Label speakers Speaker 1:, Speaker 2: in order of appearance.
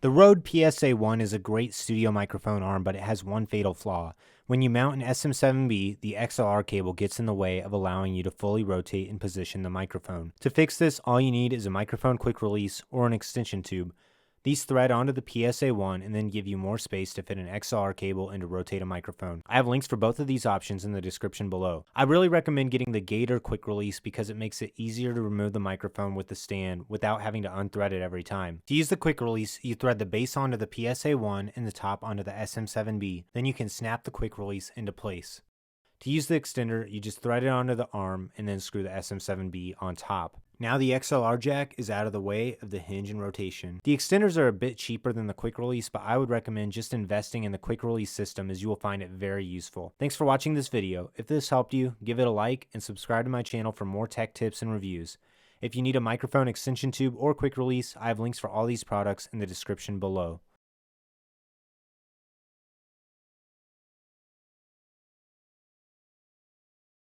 Speaker 1: The Rode PSA-1 is a great studio microphone arm, but it has one fatal flaw. When you mount an SM7B, the XLR cable gets in the way of allowing you to fully rotate and position the microphone. To fix this, all you need is a microphone quick release or an extension tube. These thread onto the PSA-1 and then give you more space to fit an XLR cable and to rotate a microphone. I have links for both of these options in the description below. I really recommend getting the Gator quick release because it makes it easier to remove the microphone with the stand without having to unthread it every time. To use the quick release, you thread the base onto the PSA-1 and the top onto the SM7B. Then you can snap the quick release into place. To use the extender, you just thread it onto the arm and then screw the SM7B on top. Now the XLR jack is out of the way of the hinge and rotation. The extenders are a bit cheaper than the quick release, but I would recommend just investing in the quick release system as you will find it very useful. Thanks for watching this video. If this helped you, give it a like and subscribe to my channel for more tech tips and reviews. If you need a microphone extension tube or quick release, I have links for all these products in the description below.